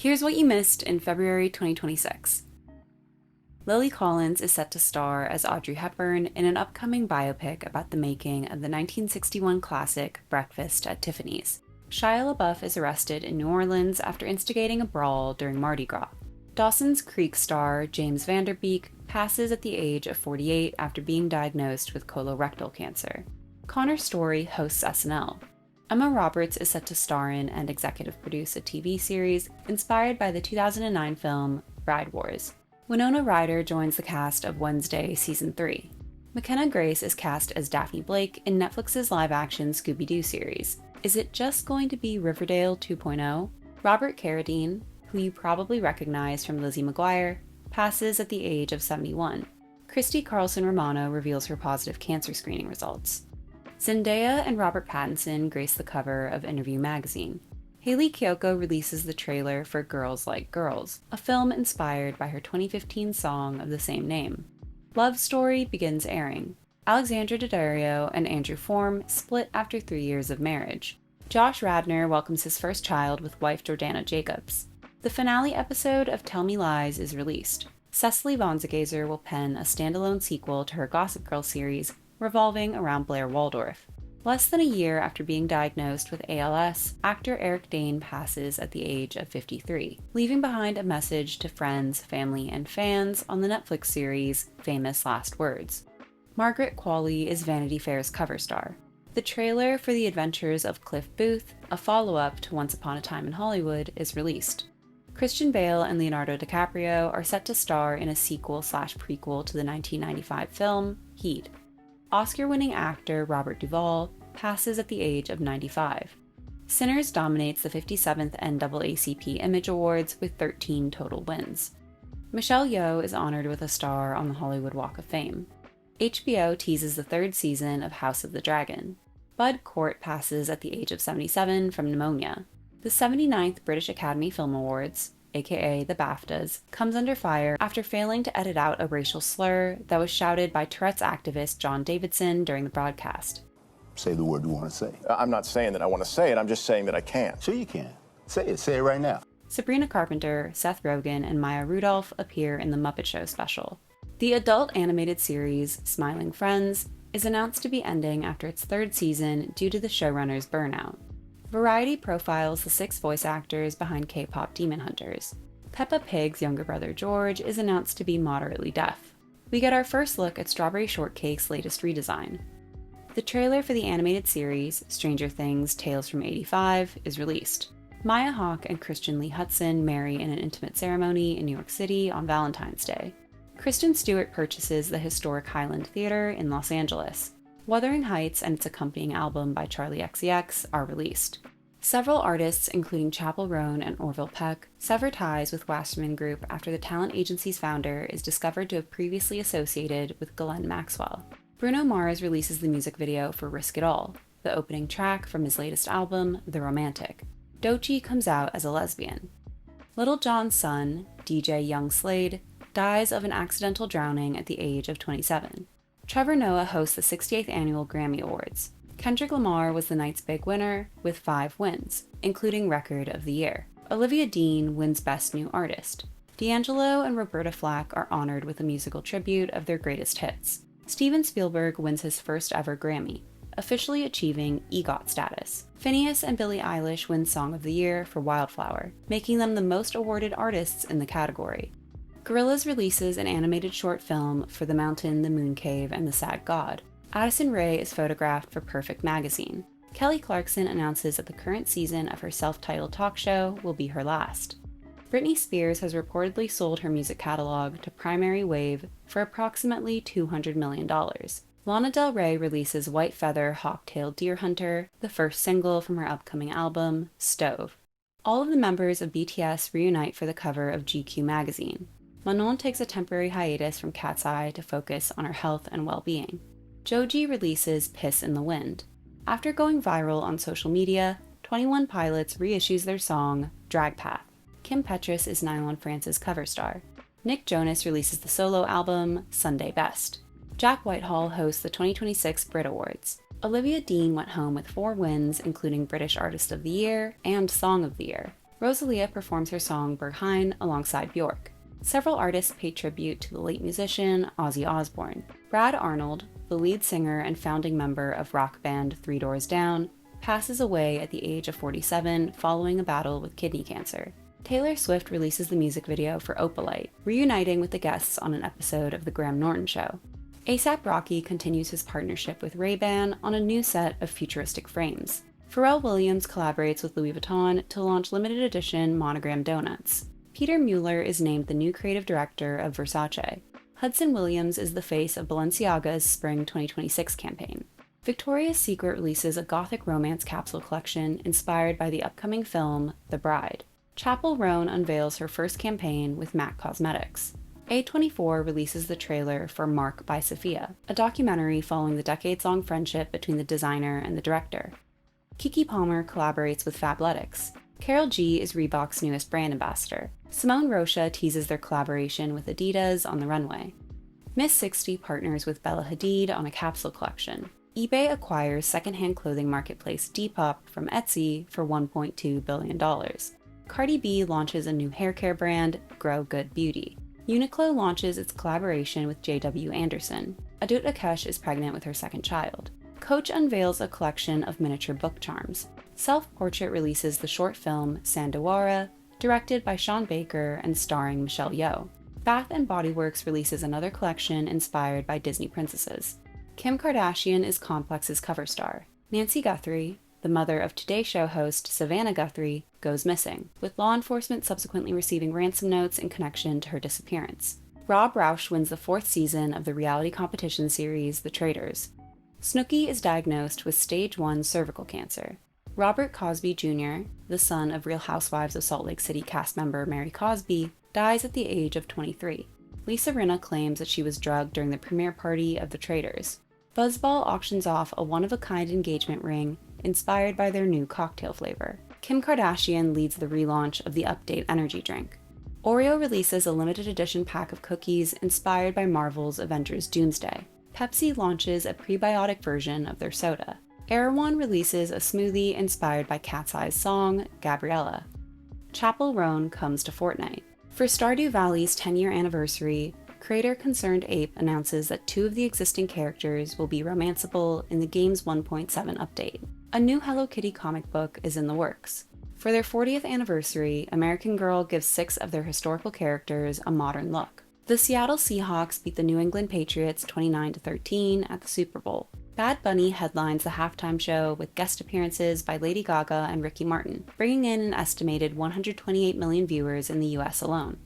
Here's what you missed in February 2026. Lily Collins is set to star as Audrey Hepburn in an upcoming biopic about the making of the 1961 classic Breakfast at Tiffany's. Shia LaBeouf is arrested in New Orleans after instigating a brawl during Mardi Gras. Dawson's Creek star James Van Der Beek passes at the age of 48 after being diagnosed with colorectal cancer. Connor Story hosts SNL. Emma Roberts is set to star in and executive produce a TV series inspired by the 2009 film Bride Wars. Winona Ryder joins the cast of Wednesday Season 3. McKenna Grace is cast as Daphne Blake in Netflix's live-action Scooby-Doo series. Is it just going to be Riverdale 2.0? Robert Carradine, who you probably recognize from Lizzie McGuire, passes at the age of 71. Christy Carlson Romano reveals her positive cancer screening results. Zendaya and Robert Pattinson grace the cover of Interview magazine. Hayley Kiyoko releases the trailer for Girls Like Girls, a film inspired by her 2015 song of the same name. Love Story begins airing. Alexandra Daddario and Andrew Form split after 3 years of marriage. Josh Radnor welcomes his first child with wife Jordana Jacobs. The finale episode of Tell Me Lies is released. Cecily von Ziegesar will pen a standalone sequel to her Gossip Girl series revolving around Blair Waldorf. Less than a year after being diagnosed with ALS, actor Eric Dane passes at the age of 53, leaving behind a message to friends, family, and fans on the Netflix series Famous Last Words. Margaret Qualley is Vanity Fair's cover star. The trailer for The Adventures of Cliff Booth, a follow-up to Once Upon a Time in Hollywood, is released. Christian Bale and Leonardo DiCaprio are set to star in a sequel/prequel to the 1995 film Heat. Oscar-winning actor Robert Duvall passes at the age of 95. Sinners dominates the 57th NAACP Image Awards with 13 total wins. Michelle Yeoh is honored with a star on the Hollywood Walk of Fame. HBO teases the third season of House of the Dragon. Bud Cort passes at the age of 77 from pneumonia. The 79th British Academy Film Awards, aka the BAFTAs, comes under fire after failing to edit out a racial slur that was shouted by Tourette's activist John Davidson during the broadcast. Say the word you want to say. I'm not saying that I want to say it, I'm just saying that I can't. Sure you can. Say it right now. Sabrina Carpenter, Seth Rogen, and Maya Rudolph appear in The Muppet Show special. The adult animated series, Smiling Friends, is announced to be ending after its third season due to the showrunner's burnout. Variety profiles the 6 voice actors behind K-pop Demon Hunters. Peppa Pig's younger brother George is announced to be moderately deaf. We get our first look at Strawberry Shortcake's latest redesign. The trailer for the animated series, Stranger Things Tales from '85, is released. Maya Hawke and Christian Lee Hudson marry in an intimate ceremony in New York City on Valentine's Day. Kristen Stewart purchases the historic Highland Theater in Los Angeles. Wuthering Heights and its accompanying album by Charlie XCX are released. Several artists, including Chappell Roan and Orville Peck, sever ties with Wasserman Group after the talent agency's founder is discovered to have previously associated with Glenn Maxwell. Bruno Mars releases the music video for Risk It All, the opening track from his latest album, The Romantic. Doechii comes out as a lesbian. Little John's son, DJ Young Slade, dies of an accidental drowning at the age of 27. Trevor Noah hosts the 68th Annual Grammy Awards. Kendrick Lamar was the night's big winner with 5 wins, including Record of the Year. Olivia Dean wins Best New Artist. D'Angelo and Roberta Flack are honored with a musical tribute of their greatest hits. Steven Spielberg wins his first ever Grammy, officially achieving EGOT status. Phineas and Billie Eilish win Song of the Year for Wildflower, making them the most awarded artists in the category. Gorillaz releases an animated short film for The Mountain, the Moon Cave, and the Sad God. Addison Rae is photographed for Perfect Magazine. Kelly Clarkson announces that the current season of her self-titled talk show will be her last. Britney Spears has reportedly sold her music catalog to Primary Wave for approximately $200 million. Lana Del Rey releases White Feather Hawk-Tailed Deer Hunter, the first single from her upcoming album, Stove. All of the members of BTS reunite for the cover of GQ magazine. Manon takes a temporary hiatus from Cat's Eye to focus on her health and well-being. Joji releases Piss in the Wind. After going viral on social media, 21 Pilots reissues their song, Drag Path. Kim Petras is Nylon France's cover star. Nick Jonas releases the solo album, Sunday Best. Jack Whitehall hosts the 2026 Brit Awards. Olivia Dean went home with 4 wins, including British Artist of the Year and Song of the Year. Rosalia performs her song Berghain alongside Bjork. Several artists pay tribute to the late musician Ozzy Osbourne. Brad Arnold, the lead singer and founding member of rock band Three Doors Down, passes away at the age of 47 following a battle with kidney cancer. Taylor Swift releases the music video for Opalite, reuniting with the guests on an episode of The Graham Norton Show. A$AP Rocky continues his partnership with Ray-Ban on a new set of futuristic frames. Pharrell Williams collaborates with Louis Vuitton to launch limited edition monogram donuts. Peter Mueller is named the new creative director of Versace. Hudson Williams is the face of Balenciaga's Spring 2026 campaign. Victoria's Secret releases a gothic romance capsule collection inspired by the upcoming film The Bride. Chappell Roan unveils her first campaign with MAC Cosmetics. A24 releases the trailer for Mark by Sophia, a documentary following the decades-long friendship between the designer and the director. Keke Palmer collaborates with Fabletics. Karol G is Reebok's newest brand ambassador. Simone Rocha teases their collaboration with Adidas on the runway. Miss 60 partners with Bella Hadid on a capsule collection. eBay acquires secondhand clothing marketplace Depop from Etsy for $1.2 billion. Cardi B launches a new haircare brand, Grow Good Beauty. Uniqlo launches its collaboration with J.W. Anderson. Adut Akesh is pregnant with her second child. Coach unveils a collection of miniature book charms. Self-Portrait releases the short film Sandawara, directed by Sean Baker and starring Michelle Yeoh. Bath & Body Works releases another collection inspired by Disney princesses. Kim Kardashian is Complex's cover star. Nancy Guthrie, the mother of Today Show host Savannah Guthrie, goes missing, with law enforcement subsequently receiving ransom notes in connection to her disappearance. Rob Roush wins the 4th season of the reality competition series The Traitors. Snooki is diagnosed with stage 1 cervical cancer. Robert Cosby Jr., the son of Real Housewives of Salt Lake City cast member Mary Cosby, dies at the age of 23. Lisa Rinna claims that she was drugged during the premiere party of The Traitors. Buzzball auctions off a one-of-a-kind engagement ring inspired by their new cocktail flavor. Kim Kardashian leads the relaunch of the Update energy drink. Oreo releases a limited edition pack of cookies inspired by Marvel's Avengers Doomsday. Pepsi launches a prebiotic version of their soda. Erewhon releases a smoothie inspired by Cat's Eye's song, Gabriella. Chappell Roan comes to Fortnite. For Stardew Valley's 10-year anniversary, creator Concerned Ape announces that 2 of the existing characters will be romanceable in the game's 1.7 update. A new Hello Kitty comic book is in the works. For their 40th anniversary, American Girl gives 6 of their historical characters a modern look. The Seattle Seahawks beat the New England Patriots 29-13 at the Super Bowl. Bad Bunny headlines the halftime show with guest appearances by Lady Gaga and Ricky Martin, bringing in an estimated 128 million viewers in the US alone.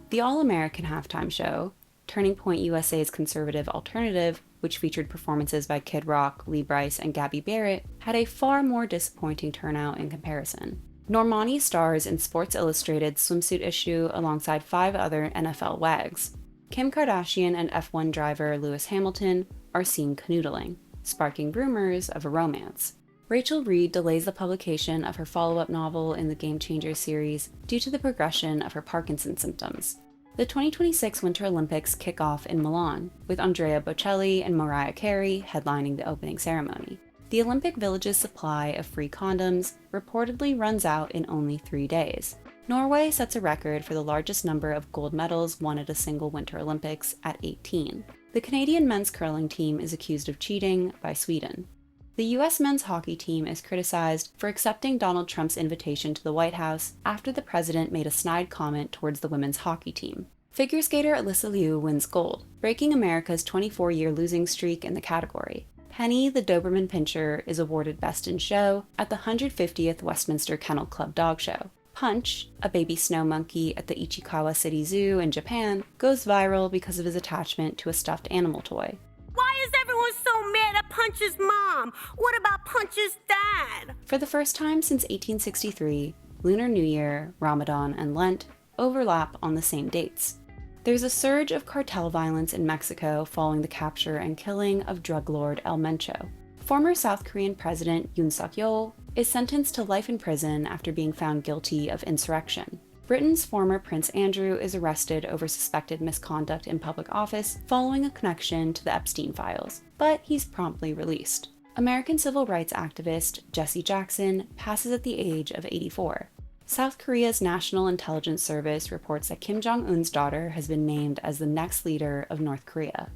The All-American halftime show, Turning Point USA's conservative alternative, which featured performances by Kid Rock, Lee Brice, and Gabby Barrett, had a far more disappointing turnout in comparison. Normani stars in Sports Illustrated's swimsuit issue alongside 5 other NFL wags. Kim Kardashian and F1 driver Lewis Hamilton are seen canoodling, sparking rumors of a romance. Rachel Reed delays the publication of her follow-up novel in the Game Changers series due to the progression of her Parkinson's symptoms. The 2026 Winter Olympics kick off in Milan, with Andrea Bocelli and Mariah Carey headlining the opening ceremony. The Olympic Village's supply of free condoms reportedly runs out in only 3 days. Norway sets a record for the largest number of gold medals won at a single Winter Olympics at 18. The Canadian men's curling team is accused of cheating by Sweden. The U.S. men's hockey team is criticized for accepting Donald Trump's invitation to the White House after the president made a snide comment towards the women's hockey team. Figure skater Alyssa Liu wins gold, breaking America's 24-year losing streak in the category. Penny, the Doberman Pinscher, is awarded Best in Show at the 150th Westminster Kennel Club Dog Show. Punch, a baby snow monkey at the Ichikawa City Zoo in Japan, goes viral because of his attachment to a stuffed animal toy. Why is everyone so mad at Punch's mom? What about Punch's dad? For the first time since 1863, Lunar New Year, Ramadan, and Lent overlap on the same dates. There's a surge of cartel violence in Mexico following the capture and killing of drug lord El Mencho. Former South Korean President Yoon Suk-yeol is sentenced to life in prison after being found guilty of insurrection. Britain's former Prince Andrew is arrested over suspected misconduct in public office following a connection to the Epstein files, but he's promptly released. American civil rights activist Jesse Jackson passes at the age of 84. South Korea's National Intelligence Service reports that Kim Jong-un's daughter has been named as the next leader of North Korea.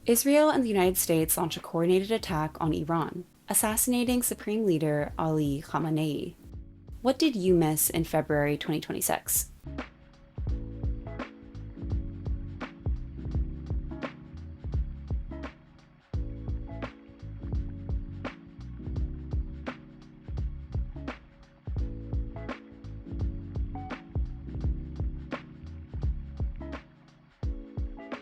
Israel and the United States launch a coordinated attack on Iran, assassinating Supreme Leader Ali Khamenei. What did you miss in February 2026?